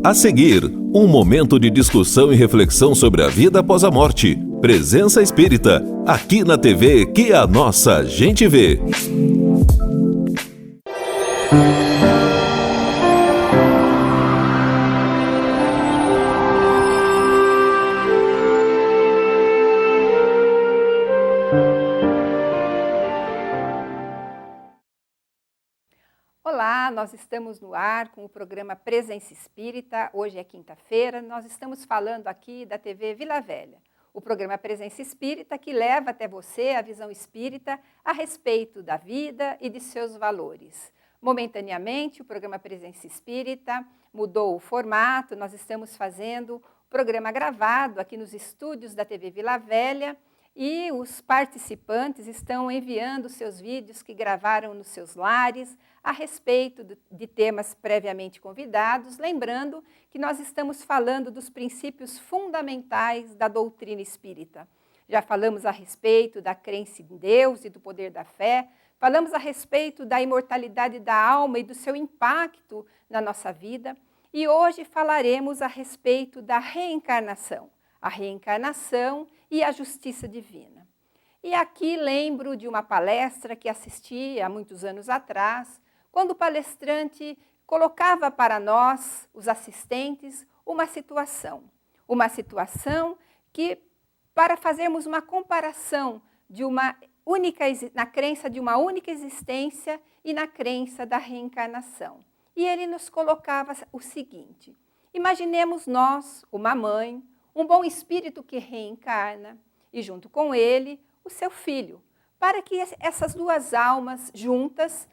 A seguir, um momento de discussão e reflexão sobre a vida após a morte. Presença Espírita, aqui na TV que a nossa gente vê. Olá, nós estamos no ar com o programa Presença Espírita. Hoje é quinta-feira, nós estamos falando aqui da TV Vila Velha. O programa Presença Espírita que leva até você a visão espírita a respeito da vida e de seus valores. Momentaneamente, o programa Presença Espírita mudou o formato, nós estamos fazendo o programa gravado aqui nos estúdios da TV Vila Velha e os participantes estão enviando seus vídeos que gravaram nos seus lares a respeito de temas previamente convidados, lembrando que nós estamos falando dos princípios fundamentais da doutrina espírita. Já falamos a respeito da crença em Deus e do poder da fé, falamos a respeito da imortalidade da alma e do seu impacto na nossa vida, e hoje falaremos a respeito da reencarnação. A reencarnação e a justiça divina. E aqui lembro de uma palestra que assisti há muitos anos atrás, quando o palestrante colocava para nós, os assistentes, uma situação que, para fazermos uma comparação de na crença de uma única existência e na crença da reencarnação. E ele nos colocava o seguinte: imaginemos nós, uma mãe, um bom espírito que reencarna e, junto com ele, o seu filho, para que essas duas almas juntas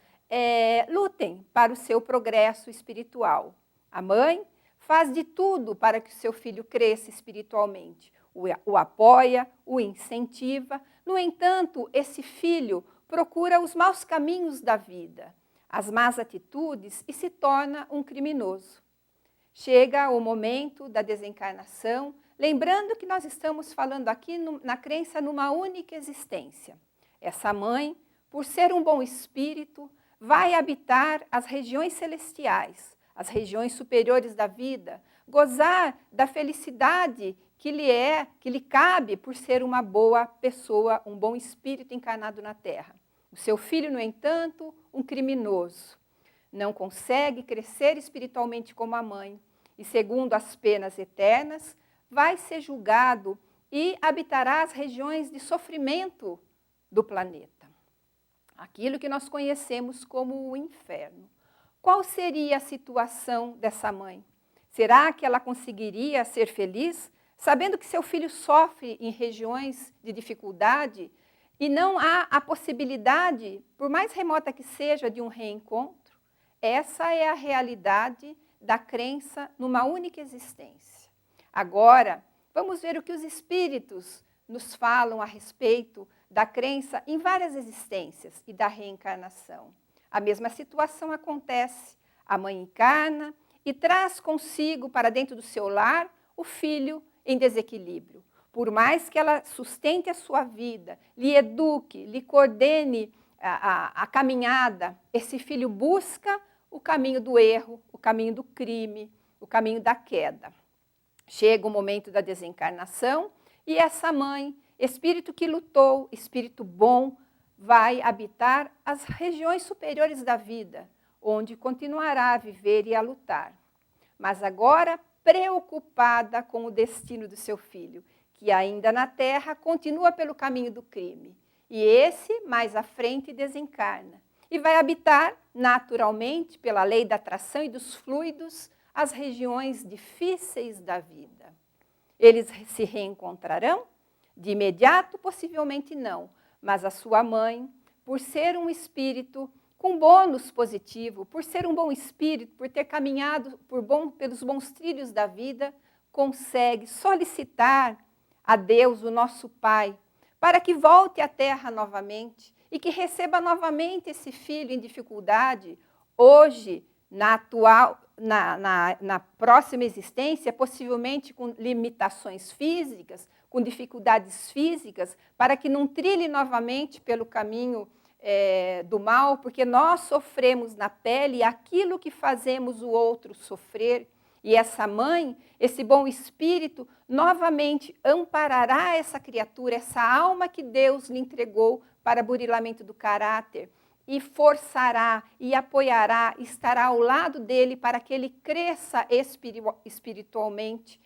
lutem para o seu progresso espiritual. A mãe faz de tudo para que o seu filho cresça espiritualmente, o apoia, o incentiva. No entanto, esse filho procura os maus caminhos da vida, as más atitudes e se torna um criminoso. Chega o momento da desencarnação, lembrando que nós estamos falando aqui na crença numa única existência. Essa mãe, por ser um bom espírito, vai habitar as regiões celestiais, as regiões superiores da vida, gozar da felicidade que lhe cabe por ser uma boa pessoa, um bom espírito encarnado na Terra. O seu filho, no entanto, um criminoso. Não consegue crescer espiritualmente como a mãe e, segundo as penas eternas, vai ser julgado e habitará as regiões de sofrimento do planeta. Aquilo que nós conhecemos como o inferno. Qual seria a situação dessa mãe? Será que ela conseguiria ser feliz, sabendo que seu filho sofre em regiões de dificuldade e não há a possibilidade, por mais remota que seja, de um reencontro? Essa é a realidade da crença numa única existência. Agora, vamos ver o que os espíritos nos falam a respeito da crença em várias existências e da reencarnação. A mesma situação acontece. A mãe encarna e traz consigo para dentro do seu lar o filho em desequilíbrio. Por mais que ela sustente a sua vida, lhe eduque, lhe coordene a caminhada, esse filho busca o caminho do erro, o caminho do crime, o caminho da queda. Chega o momento da desencarnação e essa mãe, espírito que lutou, espírito bom, vai habitar as regiões superiores da vida, onde continuará a viver e a lutar. Mas agora preocupada com o destino do seu filho, que ainda na Terra continua pelo caminho do crime. E esse, mais à frente, desencarna. E vai habitar, naturalmente, pela lei da atração e dos fluidos, as regiões difíceis da vida. Eles se reencontrarão? De imediato, possivelmente não, mas a sua mãe, por ser um espírito com bônus positivo, por ser um bom espírito, por ter caminhado pelos bons trilhos da vida, consegue solicitar a Deus, o nosso Pai, para que volte à Terra novamente e que receba novamente esse filho em dificuldade, hoje, na próxima existência, possivelmente com limitações físicas, com dificuldades físicas, para que não trilhe novamente pelo caminho do mal, porque nós sofremos na pele aquilo que fazemos o outro sofrer, E essa mãe, esse bom espírito, novamente amparará essa criatura, essa alma que Deus lhe entregou para burilamento do caráter, e forçará e apoiará, estará ao lado dele para que ele cresça espiritualmente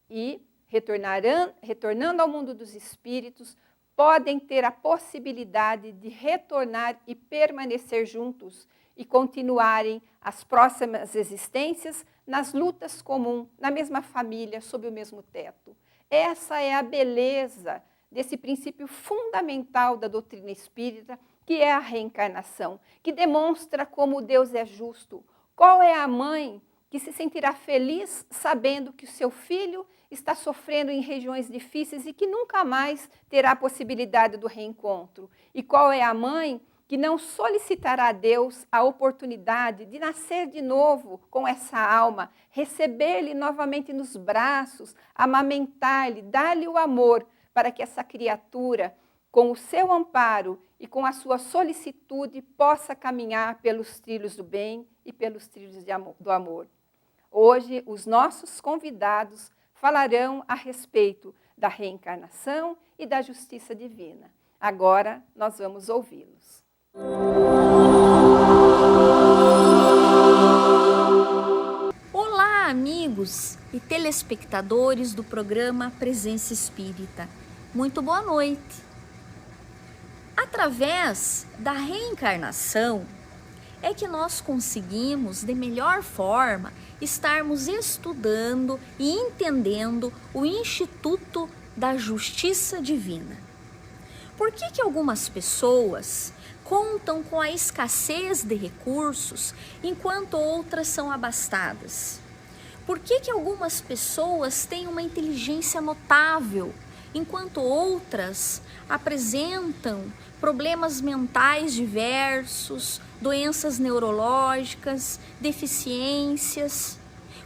e, retornando ao mundo dos espíritos, podem ter a possibilidade de retornar e permanecer juntos e continuarem as próximas existências nas lutas comuns, na mesma família, sob o mesmo teto. Essa é a beleza desse princípio fundamental da doutrina espírita, que é a reencarnação, que demonstra como Deus é justo. Qual é a mãe que se sentirá feliz sabendo que o seu filho está sofrendo em regiões difíceis e que nunca mais terá a possibilidade do reencontro? E qual é a mãe que não solicitará a Deus a oportunidade de nascer de novo com essa alma, receber-lhe novamente nos braços, amamentar-lhe, dar-lhe o amor, para que essa criatura, com o seu amparo e com a sua solicitude, possa caminhar pelos trilhos do bem e pelos trilhos do amor. Hoje, os nossos convidados falarão a respeito da reencarnação e da justiça divina. Agora, nós vamos ouvi-los. Olá, amigos e telespectadores do programa Presença Espírita. Muito boa noite. Através da reencarnação é que nós conseguimos, de melhor forma, estarmos estudando e entendendo o Instituto da Justiça Divina. Por que algumas pessoas contam com a escassez de recursos, enquanto outras são abastadas? Por que algumas pessoas têm uma inteligência notável, enquanto outras apresentam problemas mentais diversos, doenças neurológicas, deficiências?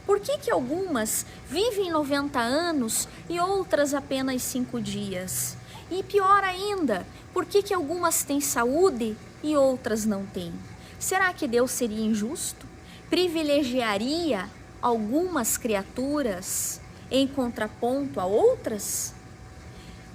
Por que algumas vivem 90 anos e outras apenas 5 dias? E pior ainda, por que algumas têm saúde e outras não têm? Será que Deus seria injusto? Privilegiaria algumas criaturas em contraponto a outras?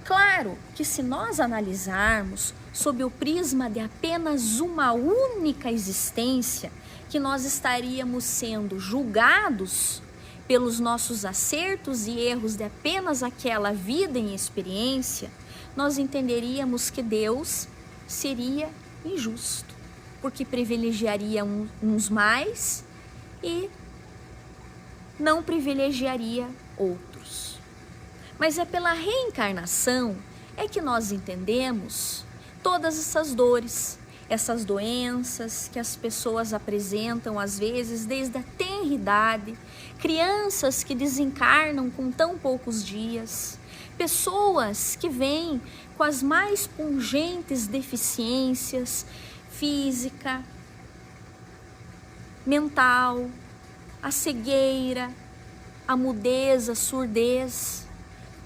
Claro que se nós analisarmos sob o prisma de apenas uma única existência, que nós estaríamos sendo julgados pelos nossos acertos e erros de apenas aquela vida em experiência, nós entenderíamos que Deus seria injusto, porque privilegiaria uns mais e não privilegiaria outros. Mas é pela reencarnação é que nós entendemos todas essas dores, essas doenças que as pessoas apresentam às vezes desde a tenra idade, crianças que desencarnam com tão poucos dias, pessoas que vêm com as mais pungentes deficiências física, mental, a cegueira, a mudez, a surdez.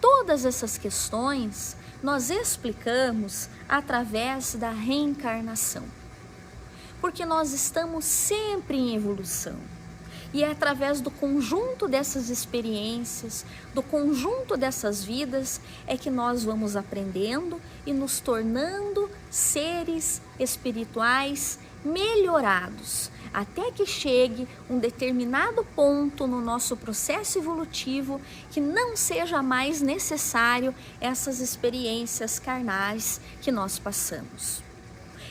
Todas essas questões nós explicamos através da reencarnação, porque nós estamos sempre em evolução. E é através do conjunto dessas experiências, do conjunto dessas vidas, é que nós vamos aprendendo e nos tornando seres espirituais melhorados, até que chegue um determinado ponto no nosso processo evolutivo que não seja mais necessário essas experiências carnais que nós passamos.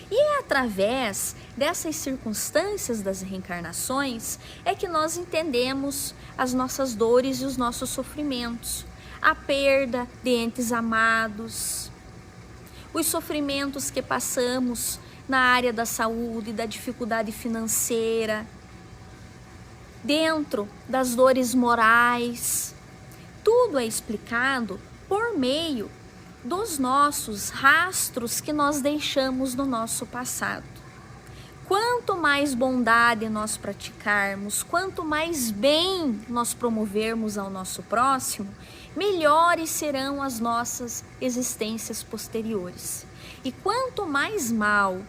E é através dessas circunstâncias das reencarnações é que nós entendemos as nossas dores e os nossos sofrimentos, a perda de entes amados, os sofrimentos que passamos na área da saúde, da dificuldade financeira, dentro das dores morais. Tudo é explicado por meio dos nossos rastros que nós deixamos no nosso passado. Quanto mais bondade nós praticarmos, quanto mais bem nós promovermos ao nosso próximo, melhores serão as nossas existências posteriores. E quanto mais mal,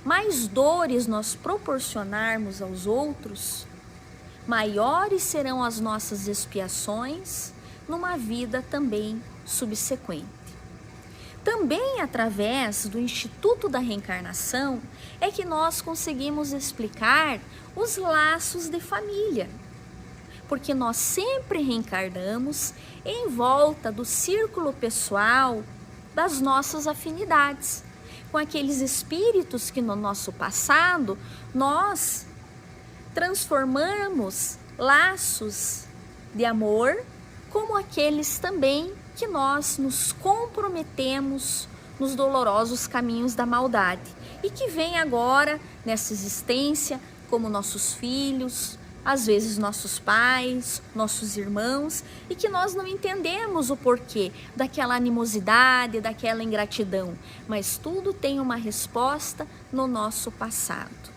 mais dores nós proporcionarmos aos outros, maiores serão as nossas expiações numa vida também subsequente. Também através do Instituto da Reencarnação é que nós conseguimos explicar os laços de família, porque nós sempre reencarnamos em volta do círculo pessoal das nossas afinidades, com aqueles espíritos que no nosso passado nós transformamos laços de amor, como aqueles também que nós nos comprometemos nos dolorosos caminhos da maldade e que vem agora nessa existência como nossos filhos, às vezes nossos pais, nossos irmãos, e que nós não entendemos o porquê daquela animosidade, daquela ingratidão, mas tudo tem uma resposta no nosso passado.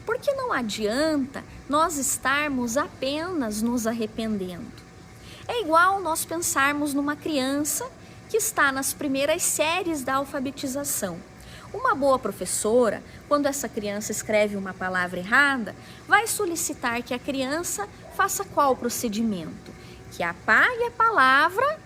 Porque não adianta nós estarmos apenas nos arrependendo. É igual nós pensarmos numa criança que está nas primeiras séries da alfabetização. Uma boa professora, quando essa criança escreve uma palavra errada, vai solicitar que a criança faça qual procedimento? Que apague a palavra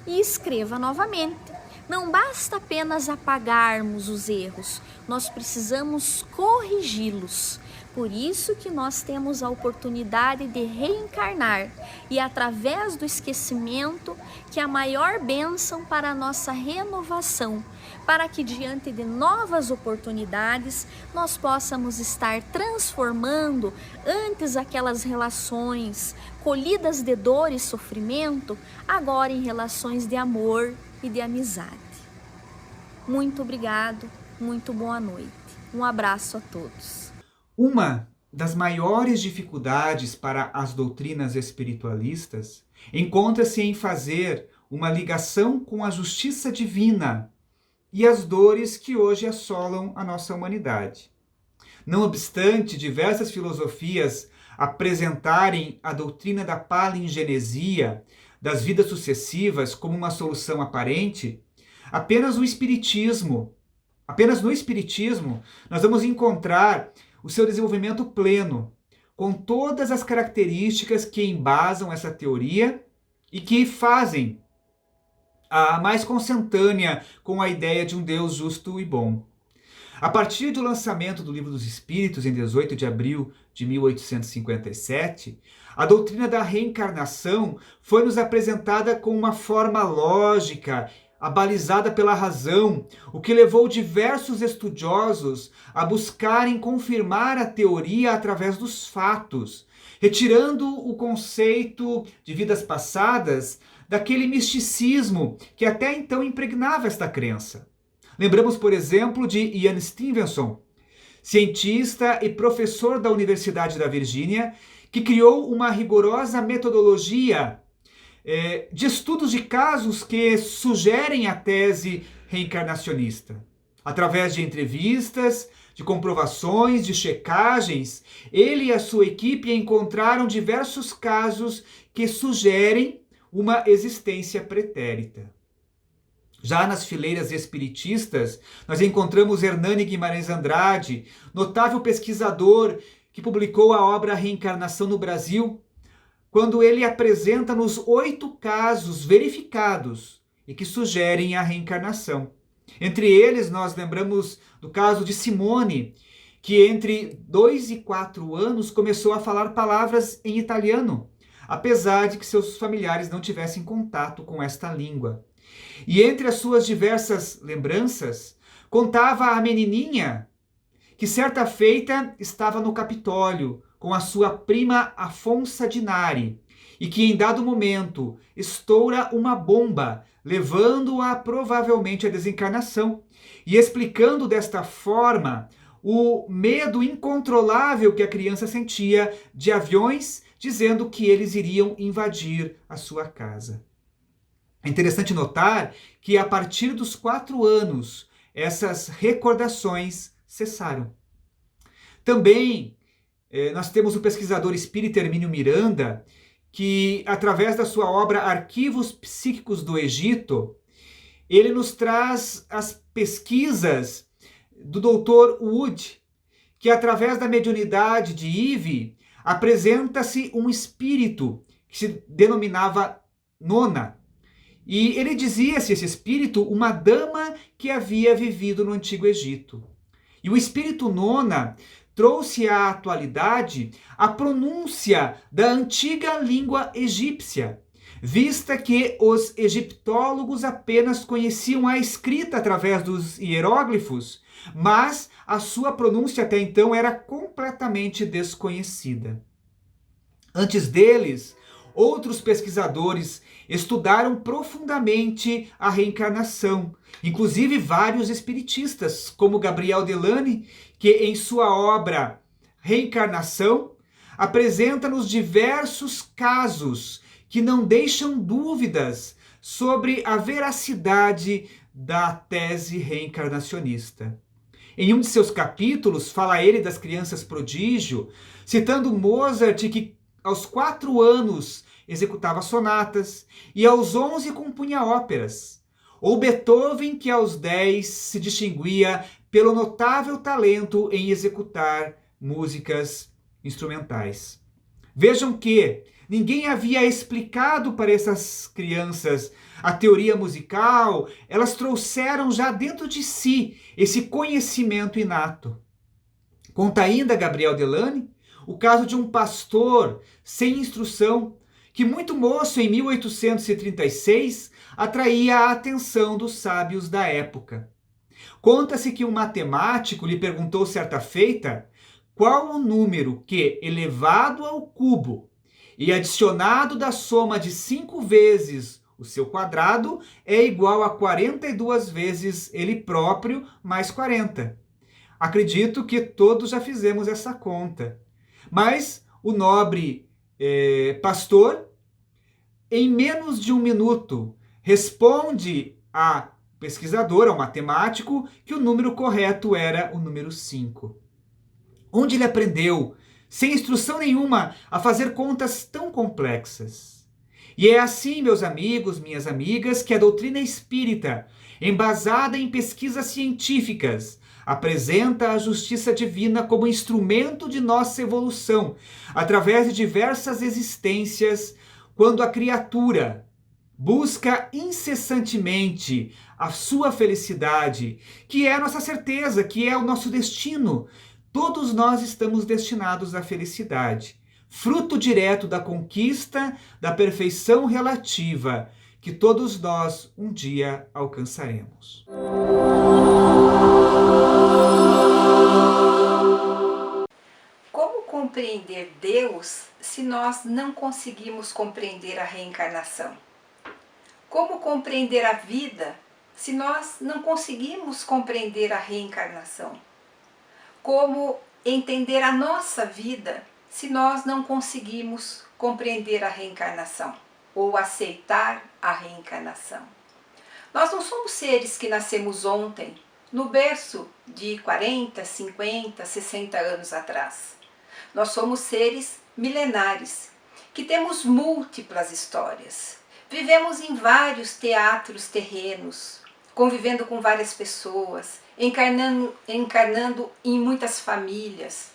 e escreva novamente. Não basta apenas apagarmos os erros, nós precisamos corrigi-los. Por isso que nós temos a oportunidade de reencarnar e através do esquecimento que é a maior bênção para a nossa renovação, para que diante de novas oportunidades nós possamos estar transformando antes aquelas relações colhidas de dor e sofrimento, agora em relações de amor e de amizade. Muito obrigado, muito boa noite. Um abraço a todos. Uma das maiores dificuldades para as doutrinas espiritualistas encontra-se em fazer uma ligação com a justiça divina e as dores que hoje assolam a nossa humanidade. Não obstante diversas filosofias apresentarem a doutrina da palingenesia, das vidas sucessivas, como uma solução aparente, apenas no Espiritismo nós vamos encontrar o seu desenvolvimento pleno, com todas as características que embasam essa teoria e que fazem a mais consentânea com a ideia de um Deus justo e bom. A partir do lançamento do Livro dos Espíritos, em 18 de abril de 1857, a doutrina da reencarnação foi nos apresentada com uma forma lógica, abalizada pela razão, o que levou diversos estudiosos a buscarem confirmar a teoria através dos fatos, retirando o conceito de vidas passadas daquele misticismo que até então impregnava esta crença. Lembramos, por exemplo, de Ian Stevenson, cientista e professor da Universidade da Virgínia, que criou uma rigorosa metodologia de estudos de casos que sugerem a tese reencarnacionista. Através de entrevistas, de comprovações, de checagens, ele e a sua equipe encontraram diversos casos que sugerem uma existência pretérita. Já nas fileiras espiritistas, nós encontramos Hernani Guimarães Andrade, notável pesquisador que publicou a obra Reencarnação no Brasil, quando ele apresenta-nos 8 casos verificados e que sugerem a reencarnação. Entre eles, nós lembramos do caso de Simone, que entre 2 e 4 anos começou a falar palavras em italiano, apesar de que seus familiares não tivessem contato com esta língua. E entre as suas diversas lembranças, contava a menininha que certa feita estava no Capitólio com a sua prima Afonsa Dinari e que em dado momento estoura uma bomba, levando-a provavelmente à desencarnação e explicando desta forma o medo incontrolável que a criança sentia de aviões, dizendo que eles iriam invadir a sua casa. É interessante notar que a partir dos 4 anos, essas recordações cessaram. Também nós temos o pesquisador espírita Hermínio Miranda, que através da sua obra Arquivos Psíquicos do Egito, ele nos traz as pesquisas do Dr. Wood, que através da mediunidade de Eve apresenta-se um espírito que se denominava Nona. E ele dizia-se, esse espírito, uma dama que havia vivido no Antigo Egito. E o espírito Nona trouxe à atualidade a pronúncia da antiga língua egípcia, vista que os egiptólogos apenas conheciam a escrita através dos hieróglifos, mas a sua pronúncia até então era completamente desconhecida. Antes deles, outros pesquisadores estudaram profundamente a reencarnação, inclusive vários espiritistas, como Gabriel Delany, que em sua obra Reencarnação apresenta-nos diversos casos que não deixam dúvidas sobre a veracidade da tese reencarnacionista. Em um de seus capítulos, fala ele das crianças prodígio, citando Mozart, que aos 4 anos executava sonatas e aos 11 compunha óperas. Ou Beethoven, que aos 10 se distinguia pelo notável talento em executar músicas instrumentais. Vejam que ninguém havia explicado para essas crianças a teoria musical, elas trouxeram já dentro de si esse conhecimento inato. Conta ainda Gabriel Delany o caso de um pastor sem instrução, que muito moço em 1836 atraía a atenção dos sábios da época. Conta-se que um matemático lhe perguntou certa feita qual o número que, elevado ao cubo e adicionado da soma de 5 vezes o seu quadrado, é igual a 42 vezes ele próprio mais 40. Acredito que todos já fizemos essa conta. Mas o nobre pastor, em menos de 1 minuto, responde ao pesquisador, ao matemático, que o número correto era o número 5. Onde ele aprendeu, sem instrução nenhuma, a fazer contas tão complexas? E é assim, meus amigos, minhas amigas, que a doutrina espírita, embasada em pesquisas científicas, apresenta a justiça divina como instrumento de nossa evolução, através de diversas existências, quando a criatura busca incessantemente a sua felicidade, que é a nossa certeza, que é o nosso destino. Todos nós estamos destinados à felicidade, fruto direto da conquista da perfeição relativa, que todos nós um dia alcançaremos. Como compreender Deus se nós não conseguimos compreender a reencarnação? Como compreender a vida se nós não conseguimos compreender a reencarnação? Como entender a nossa vida se nós não conseguimos compreender a reencarnação ou aceitar a reencarnação? Nós não somos seres que nascemos ontem, no berço de 40, 50, 60 anos atrás. Nós somos seres milenares, que temos múltiplas histórias. Vivemos em vários teatros terrenos, convivendo com várias pessoas, encarnando em muitas famílias,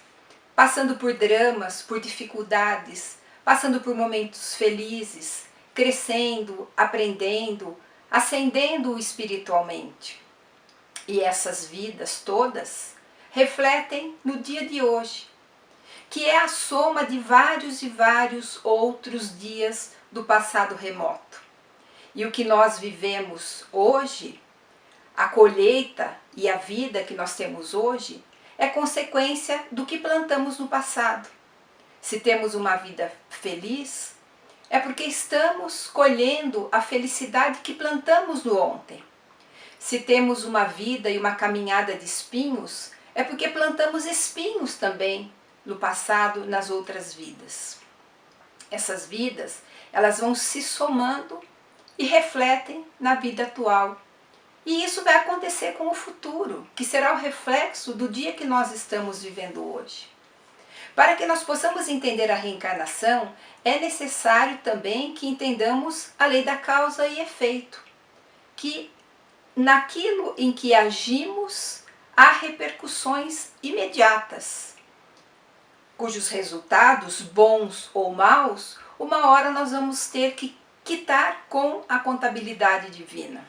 passando por dramas, por dificuldades, passando por momentos felizes, crescendo, aprendendo, ascendendo espiritualmente. E essas vidas todas refletem no dia de hoje, que é a soma de vários e vários outros dias do passado remoto. E o que nós vivemos hoje, a colheita e a vida que nós temos hoje, é consequência do que plantamos no passado. Se temos uma vida feliz, é porque estamos colhendo a felicidade que plantamos no ontem. Se temos uma vida e uma caminhada de espinhos, é porque plantamos espinhos também no passado, nas outras vidas. Essas vidas, elas vão se somando e refletem na vida atual. E isso vai acontecer com o futuro, que será o reflexo do dia que nós estamos vivendo hoje. Para que nós possamos entender a reencarnação, é necessário também que entendamos a lei da causa e efeito, que naquilo em que agimos há repercussões imediatas. cujos resultados, bons ou maus, uma hora nós vamos ter que quitar com a contabilidade divina.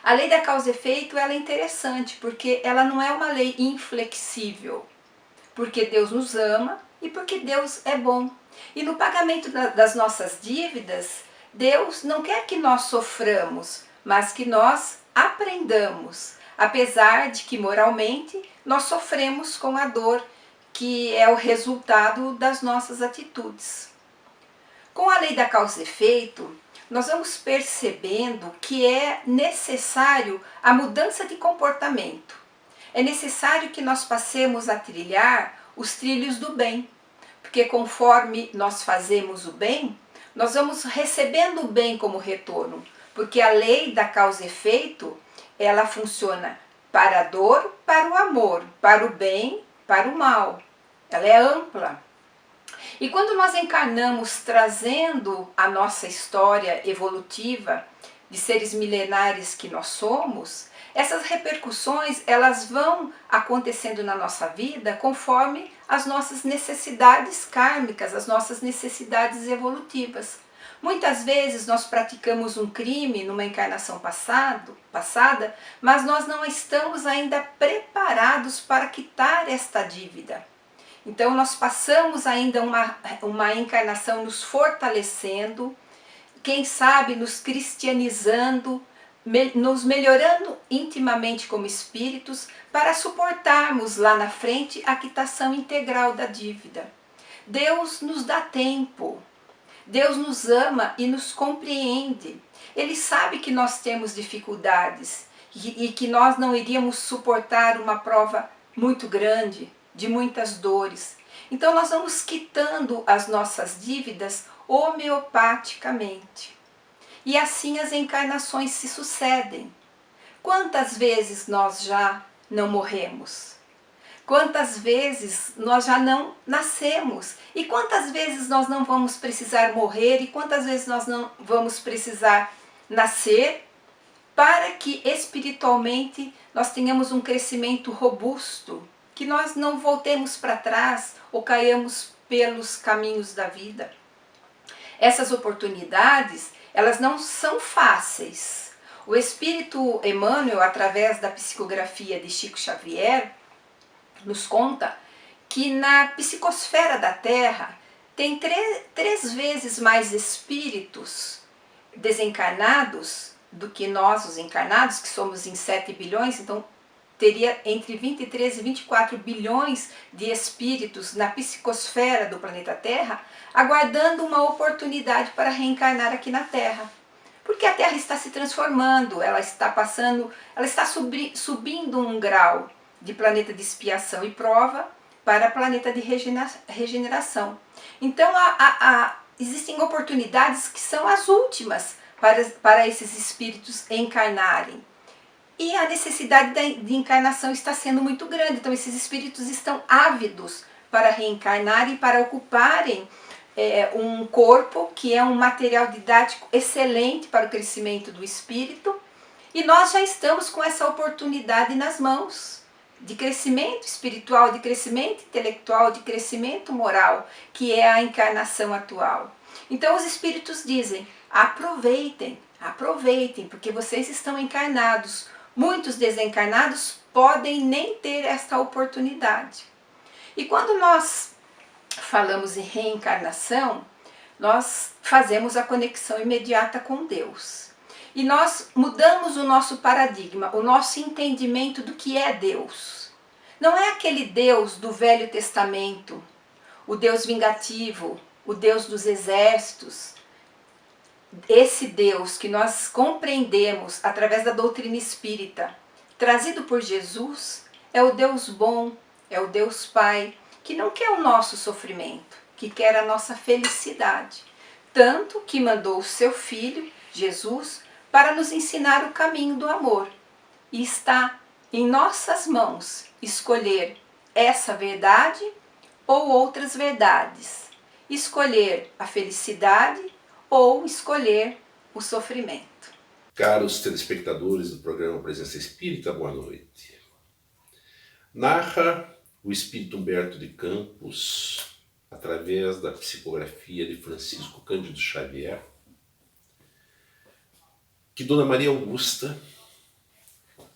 A lei da causa e efeito ela é interessante, porque ela não é uma lei inflexível, porque Deus nos ama e porque Deus é bom. E no pagamento das nossas dívidas, Deus não quer que nós soframos, mas que nós aprendamos, apesar de que moralmente nós sofremos com a dor que é o resultado das nossas atitudes. Com a lei da causa e efeito, nós vamos percebendo que é necessário a mudança de comportamento. É necessário que nós passemos a trilhar os trilhos do bem, porque conforme nós fazemos o bem, nós vamos recebendo o bem como retorno, porque a lei da causa e efeito, ela funciona para a dor, para o amor, para o bem, para o mal. Ela é ampla. E quando nós encarnamos trazendo a nossa história evolutiva de seres milenares que nós somos, essas repercussões elas vão acontecendo na nossa vida conforme as nossas necessidades kármicas, as nossas necessidades evolutivas. Muitas vezes nós praticamos um crime numa encarnação passada, mas nós não estamos ainda preparados para quitar esta dívida. Então nós passamos ainda uma encarnação nos fortalecendo, quem sabe nos cristianizando, nos melhorando intimamente como espíritos para suportarmos lá na frente a quitação integral da dívida. Deus nos dá tempo, Deus nos ama e nos compreende. Ele sabe que nós temos dificuldades e que nós não iríamos suportar uma prova muito grande, de muitas dores. Então nós vamos quitando as nossas dívidas homeopaticamente. E assim as encarnações se sucedem. Quantas vezes nós já não morremos? Quantas vezes nós já não nascemos? E quantas vezes nós não vamos precisar morrer? E quantas vezes nós não vamos precisar nascer para que espiritualmente nós tenhamos um crescimento robusto, que nós não voltemos para trás ou caiamos pelos caminhos da vida? Essas oportunidades, elas não são fáceis. O Espírito Emmanuel, através da psicografia de Chico Xavier, nos conta que na psicosfera da Terra tem três vezes mais espíritos desencarnados do que nós, os encarnados, que somos em 7 bilhões, então teria entre 23 e 24 bilhões de espíritos na psicosfera do planeta Terra, aguardando uma oportunidade para reencarnar aqui na Terra. Porque a Terra está se transformando, ela está subindo um grau de planeta de expiação e prova para planeta de regeneração. Então existem oportunidades que são as últimas para esses espíritos encarnarem. E a necessidade de encarnação está sendo muito grande, então esses espíritos estão ávidos para reencarnar e para ocuparem um corpo que é um material didático excelente para o crescimento do espírito, e nós já estamos com essa oportunidade nas mãos de crescimento espiritual, de crescimento intelectual, de crescimento moral, que é a encarnação atual. Então os espíritos dizem: aproveitem, aproveitem, porque vocês estão encarnados. Muitos desencarnados podem nem ter esta oportunidade. E quando nós falamos em reencarnação, nós fazemos a conexão imediata com Deus. E nós mudamos o nosso paradigma, o nosso entendimento do que é Deus. Não é aquele Deus do Velho Testamento, o Deus vingativo, o Deus dos exércitos. Esse Deus que nós compreendemos através da doutrina espírita, trazido por Jesus, é o Deus bom, é o Deus Pai, que não quer o nosso sofrimento, que quer a nossa felicidade. Tanto que mandou o seu Filho, Jesus, para nos ensinar o caminho do amor. E está em nossas mãos escolher essa verdade ou outras verdades. Escolher a felicidade ou escolher o sofrimento. Caros telespectadores do programa Presença Espírita, boa noite. Narra o espírito Humberto de Campos, através da psicografia de Francisco Cândido Xavier, que Dona Maria Augusta,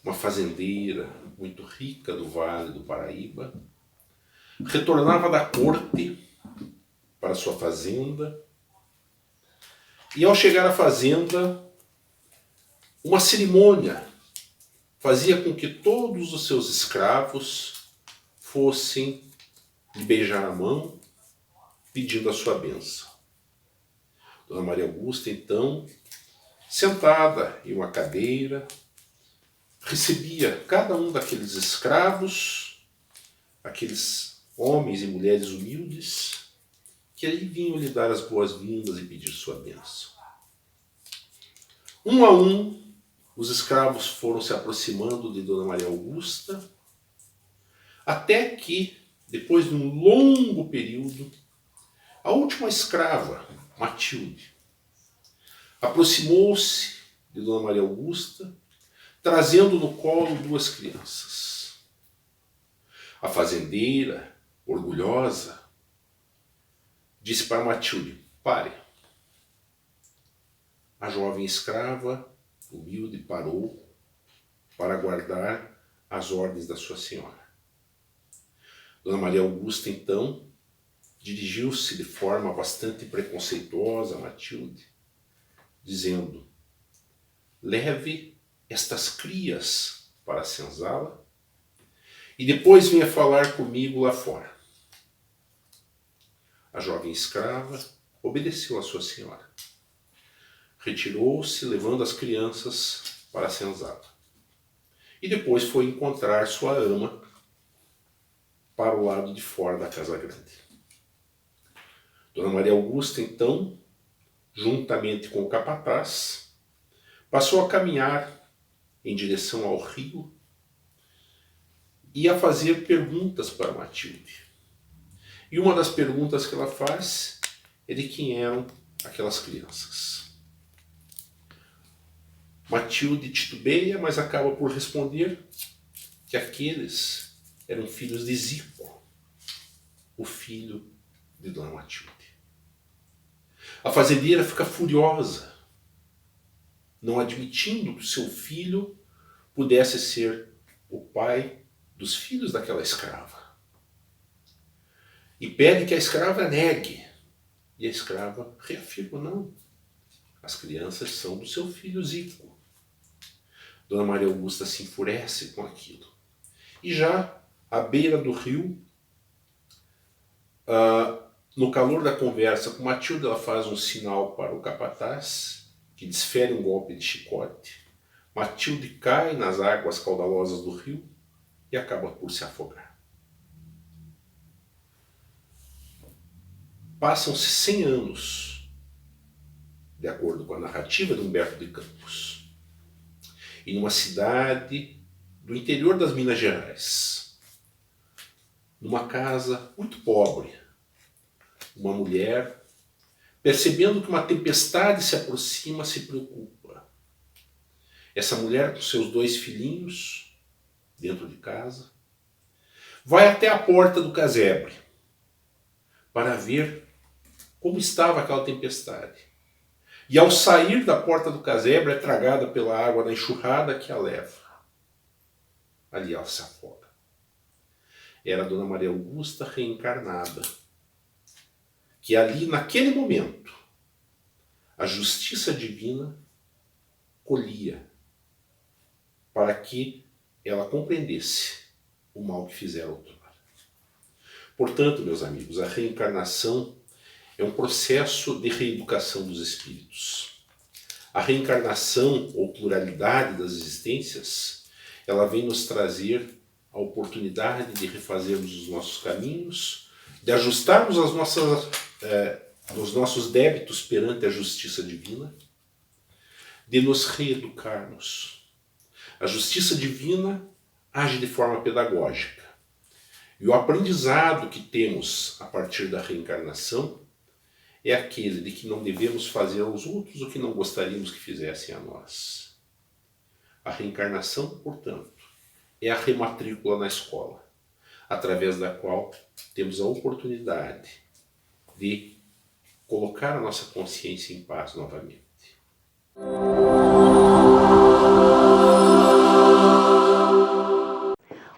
uma fazendeira muito rica do Vale do Paraíba, retornava da corte para sua fazenda, e ao chegar à fazenda, uma cerimônia fazia com que todos os seus escravos fossem lhe beijar a mão, pedindo a sua bênção. Dona Maria Augusta, então, sentada em uma cadeira, recebia cada um daqueles escravos, aqueles homens e mulheres humildes, que ali vinham lhe dar as boas-vindas e pedir sua bênção. Um a um, os escravos foram se aproximando de Dona Maria Augusta, até que, depois de um longo período, a última escrava, Matilde, aproximou-se de Dona Maria Augusta, trazendo no colo duas crianças. A fazendeira, orgulhosa, disse para Matilde: pare. A jovem escrava, humilde, parou para aguardar as ordens da sua senhora. Dona Maria Augusta, então, dirigiu-se de forma bastante preconceituosa a Matilde, dizendo: leve estas crias para a senzala e depois venha falar comigo lá fora. A jovem escrava obedeceu à sua senhora. Retirou-se, levando as crianças para a senzala. E depois foi encontrar sua ama para o lado de fora da casa grande. Dona Maria Augusta, então, juntamente com o capataz, passou a caminhar em direção ao rio e a fazer perguntas para Matilde. E uma das perguntas que ela faz é de quem eram aquelas crianças. Matilde titubeia, mas acaba por responder que aqueles eram filhos de Zico, o filho de Dona Matilde. A fazendeira fica furiosa, não admitindo que seu filho pudesse ser o pai dos filhos daquela escrava. E pede que a escrava negue. E a escrava reafirma: não, as crianças são do seu filho Zico. Dona Maria Augusta se enfurece com aquilo. E já à beira do rio, no calor da conversa com Matilde, ela faz um sinal para o capataz, que desfere um golpe de chicote. Matilde cai nas águas caudalosas do rio e acaba por se afogar. Passam-se 100 anos, de acordo com a narrativa de Humberto de Campos, e numa cidade do interior das Minas Gerais, numa casa muito pobre, uma mulher, percebendo que uma tempestade se aproxima, se preocupa. Essa mulher, com seus 2 filhinhos dentro de casa, vai até a porta do casebre para ver como estava aquela tempestade. E ao sair da porta do casebre é tragada pela água da enxurrada que a leva. Ali ela se afoga. Era a Dona Maria Augusta reencarnada, que ali, naquele momento, a justiça divina colhia para que ela compreendesse o mal que fizera outrora. Portanto, meus amigos, a reencarnação é um processo de reeducação dos espíritos. A reencarnação, ou pluralidade das existências, ela vem nos trazer a oportunidade de refazermos os nossos caminhos, de ajustarmos os nossos débitos perante a justiça divina, de nos reeducarmos. A justiça divina age de forma pedagógica. E o aprendizado que temos a partir da reencarnação é aquele de que não devemos fazer aos outros o que não gostaríamos que fizessem a nós. A reencarnação, portanto, é a rematrícula na escola. através da qual temos a oportunidade de colocar a nossa consciência em paz novamente.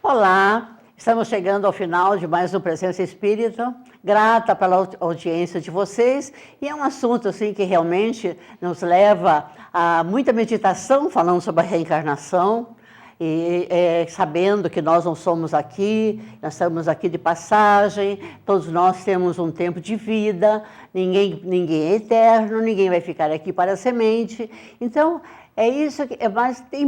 Olá, estamos chegando ao final de mais um Presença Espírita, grata pela audiência de vocês, e é um assunto assim que realmente nos leva a muita meditação, falando sobre a reencarnação, e sabendo que nós não somos aqui, nós estamos aqui de passagem, todos nós temos um tempo de vida, ninguém é eterno, ninguém vai ficar aqui para semente, então é isso, mas tem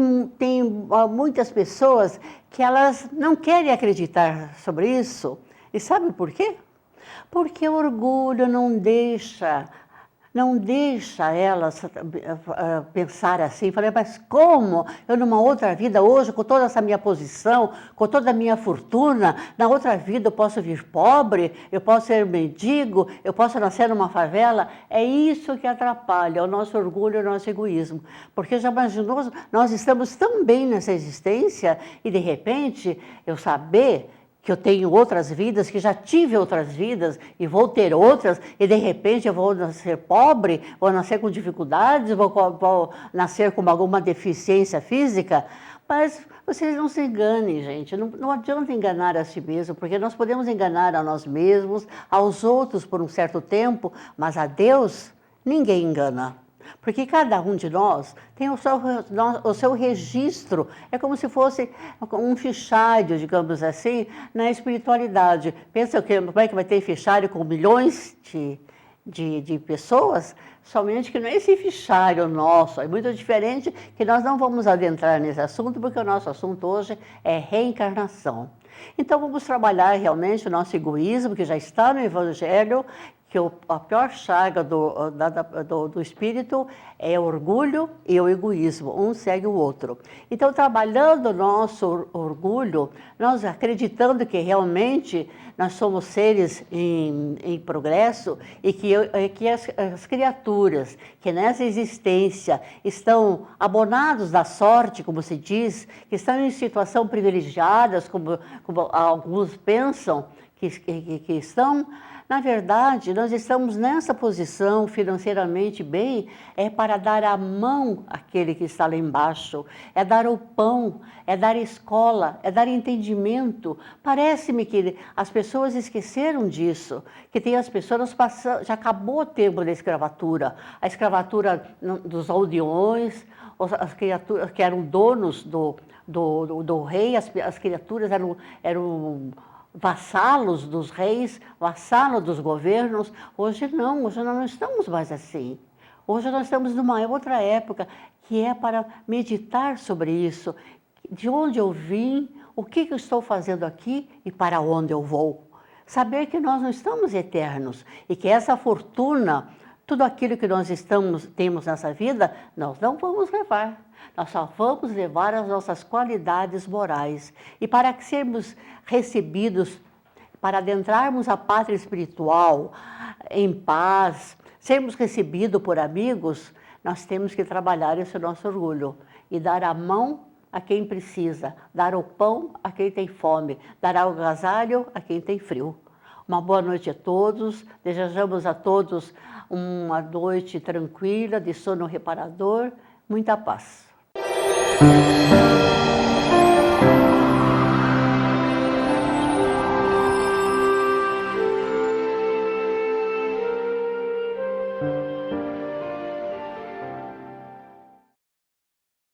muitas pessoas que elas não querem acreditar sobre isso. E sabe por quê? Porque o orgulho não deixa elas pensar assim. Falei, mas como? Eu numa outra vida hoje, com toda essa minha posição, com toda a minha fortuna, na outra vida eu posso vir pobre, eu posso ser mendigo, eu posso nascer numa favela. É isso que atrapalha o nosso orgulho, o nosso egoísmo. Porque já imaginou, nós estamos tão bem nessa existência e de repente eu saber que eu tenho outras vidas, que já tive outras vidas e vou ter outras, e de repente eu vou nascer pobre, vou nascer com dificuldades, vou nascer com alguma deficiência física, mas vocês não se enganem, gente, não adianta enganar a si mesmo, porque nós podemos enganar a nós mesmos, aos outros por um certo tempo, mas a Deus ninguém engana. Porque cada um de nós tem o seu registro, é como se fosse um fichário, digamos assim, na espiritualidade. Pensa como é que vai ter fichário com milhões de pessoas? Somente que não é esse fichário nosso, é muito diferente, que nós não vamos adentrar nesse assunto, porque o nosso assunto hoje é reencarnação. Então vamos trabalhar realmente o nosso egoísmo, que já está no Evangelho, que a pior chaga do espírito é o orgulho e o egoísmo, um segue o outro. Então, trabalhando o nosso orgulho, nós acreditando que realmente nós somos seres em progresso e que as criaturas que nessa existência estão abonados da sorte, como se diz, que estão em situação privilegiadas, como alguns pensam que estão. Na verdade, nós estamos nessa posição financeiramente bem, é para dar a mão àquele que está lá embaixo, é dar o pão, é dar escola, é dar entendimento. Parece-me que as pessoas esqueceram disso, que tem as pessoas já acabou o tempo da escravatura, a escravatura dos aldeões, as criaturas que eram donos do rei, as criaturas eram vassalos dos reis, vassalos dos governos. Hoje não, hoje nós não estamos mais assim. Hoje nós estamos numa outra época, que é para meditar sobre isso. De onde eu vim, o que eu estou fazendo aqui e para onde eu vou. Saber que nós não estamos eternos e que essa fortuna, tudo aquilo que nós temos nessa vida, nós não vamos levar. Nós só vamos levar as nossas qualidades morais. E para que sermos recebidos, para adentrarmos a pátria espiritual em paz, sermos recebidos por amigos, nós temos que trabalhar esse nosso orgulho e dar a mão a quem precisa, dar o pão a quem tem fome, dar o agasalho a quem tem frio. Uma boa noite a todos, desejamos a todos uma noite tranquila, de sono reparador, muita paz.